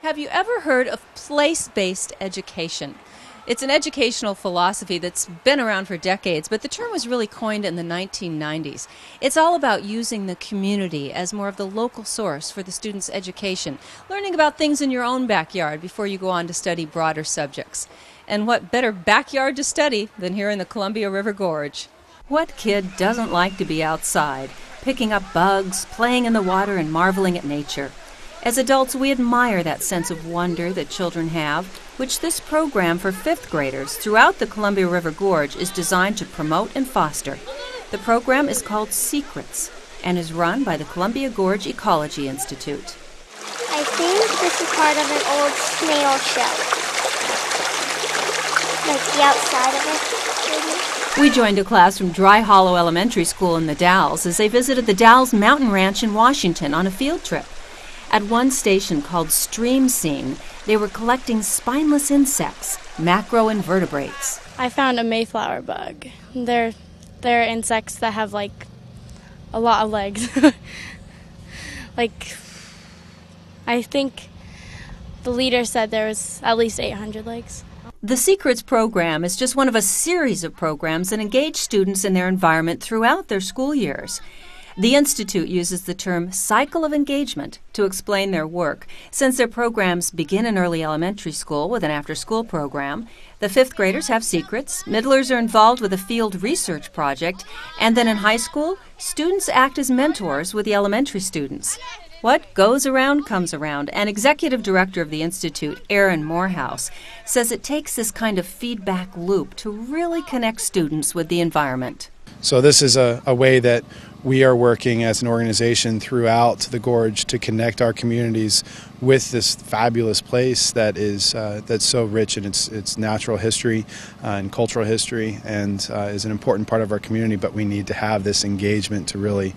Have you ever heard of place-based education? It's an educational philosophy that's been around for decades, but the term was really coined in the 1990s. It's all about using the community as more of the local source for the student's education, learning about things in your own backyard before you go on to study broader subjects. And what better backyard to study than here in the Columbia River Gorge? What kid doesn't like to be outside, picking up bugs, playing in the water, and marveling at nature? As adults, we admire that sense of wonder that children have, which this program for fifth graders throughout the Columbia River Gorge is designed to promote and foster. The program is called Secrets and is run by the Columbia Gorge Ecology Institute. I think this is part of an old snail shell. Like the outside of it, maybe. We joined a class from Dry Hollow Elementary School in the Dalles as they visited the Dalles Mountain Ranch in Washington on a field trip. At one station called Stream Scene, they were collecting spineless insects, macroinvertebrates. I found a Mayflower bug. They're insects that have like a lot of legs. I think the leader said there was at least 800 legs. The Secrets program is just one of a series of programs that engage students in their environment throughout their school years. The Institute uses the term cycle of engagement to explain their work. Since their programs begin in early elementary school with an after-school program, the fifth graders have secrets, middlers are involved with a field research project, and then in high school, students act as mentors with the elementary students. What goes around comes around, and Executive Director of the Institute, Aaron Morehouse, says it takes this kind of feedback loop to really connect students with the environment. So this is a way that we are working as an organization throughout the gorge to connect our communities with this fabulous place that is that's so rich in its natural history and cultural history, and is an important part of our community. But we need to have this engagement to really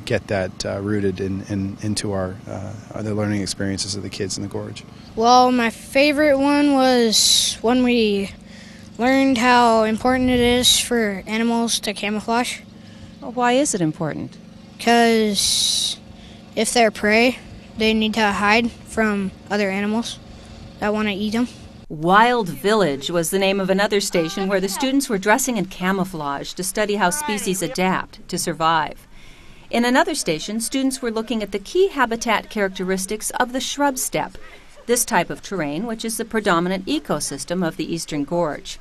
get that rooted into the learning experiences of the kids in the gorge. Well, my favorite one was when we learned how important it is for animals to camouflage. Why is it important? Because if they're prey, they need to hide from other animals that want to eat them. Wild Village was the name of another station where the students were dressing in camouflage to study how species adapt to survive. In another station, students were looking at the key habitat characteristics of the shrub steppe, this type of terrain which is the predominant ecosystem of the Eastern Gorge.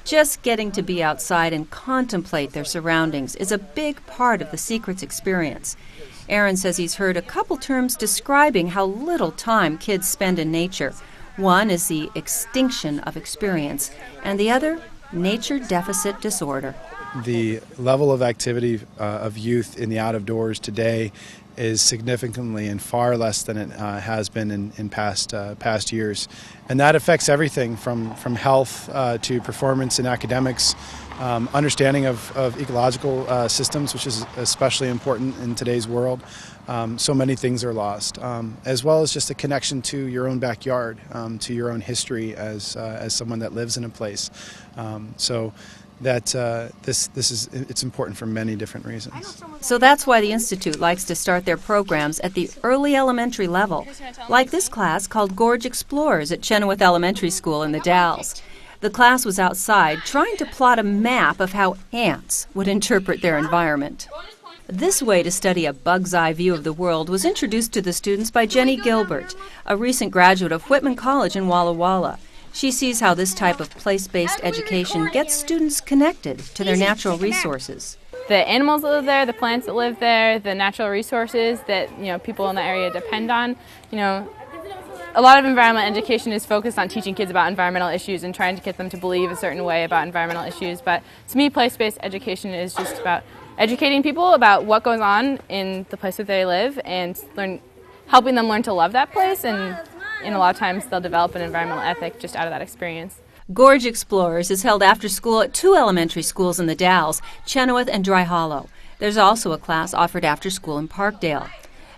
Just getting to be outside and contemplate their surroundings is a big part of the Secrets experience. Aaron says he's heard a couple terms describing how little time kids spend in nature. One is the extinction of experience, and the other, nature deficit disorder. The level of activity of youth in the out of doors today is significantly and far less than it has been in past years. And that affects everything from health to performance in academics, understanding of ecological systems, which is especially important in today's world. So many things are lost, as well as just a connection to your own backyard, to your own history as someone that lives in a place. It's important for many different reasons. So that's why the Institute likes to start their programs at the early elementary level, like this class called Gorge Explorers at Chenoweth Elementary School in the Dalles. The class was outside trying to plot a map of how ants would interpret their environment. This way to study a bug's eye view of the world was introduced to the students by Jenny Gilbert, a recent graduate of Whitman College in Walla Walla. She sees how this type of place-based education gets students connected to their natural resources. The animals that live there, the plants that live there, the natural resources that people in the area depend on. A lot of environmental education is focused on teaching kids about environmental issues and trying to get them to believe a certain way about environmental issues. But to me, place-based education is just about educating people about what goes on in the place that they live and helping them learn to love that place, and a lot of times they'll develop an environmental ethic just out of that experience. Gorge Explorers is held after school at two elementary schools in the Dalles, Chenoweth and Dry Hollow. There's also a class offered after school in Parkdale.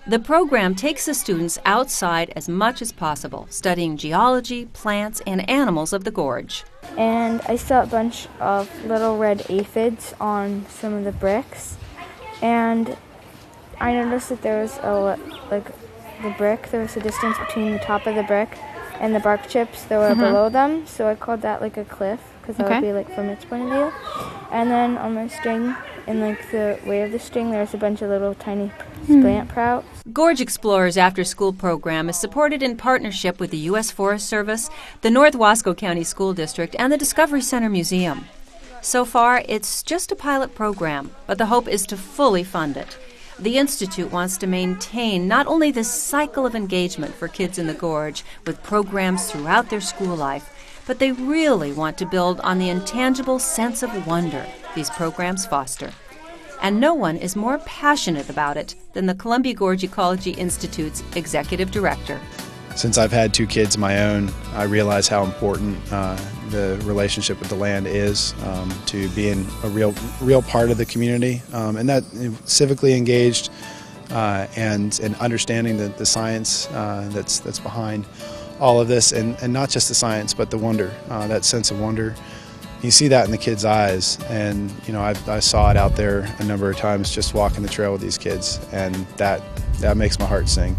The program takes the students outside as much as possible, studying geology, plants, and animals of the gorge. And I saw a bunch of little red aphids on some of the bricks, and I noticed that there was the brick, there was a distance between the top of the brick and the bark chips that were below them, so I called that like a cliff, because that would be like from its point of view. And then on my string, in like the way of the string, there's a bunch of little tiny plant sprouts. Gorge Explorers After School program is supported in partnership with the U.S. Forest Service, the North Wasco County School District, and the Discovery Center Museum. So far, it's just a pilot program, but the hope is to fully fund it. The Institute wants to maintain not only this cycle of engagement for kids in the Gorge with programs throughout their school life, but they really want to build on the intangible sense of wonder these programs foster. And no one is more passionate about it than the Columbia Gorge Ecology Institute's executive director. Since I've had 2 kids of my own, I realize how important the relationship with the land is, to being a real part of the community, and that civically engaged and understanding the science that's behind all of this, and not just the science, but the wonder, that sense of wonder. You see that in the kids' eyes, and I saw it out there a number of times just walking the trail with these kids, and that makes my heart sing,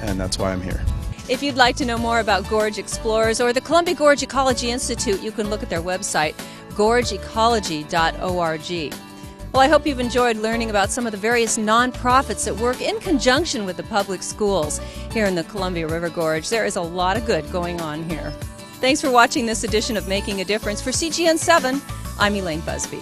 and that's why I'm here. If you'd like to know more about Gorge Explorers or the Columbia Gorge Ecology Institute, you can look at their website, gorgeecology.org. Well, I hope you've enjoyed learning about some of the various nonprofits that work in conjunction with the public schools here in the Columbia River Gorge. There is a lot of good going on here. Thanks for watching this edition of Making a Difference. For CGN 7, I'm Elaine Busby.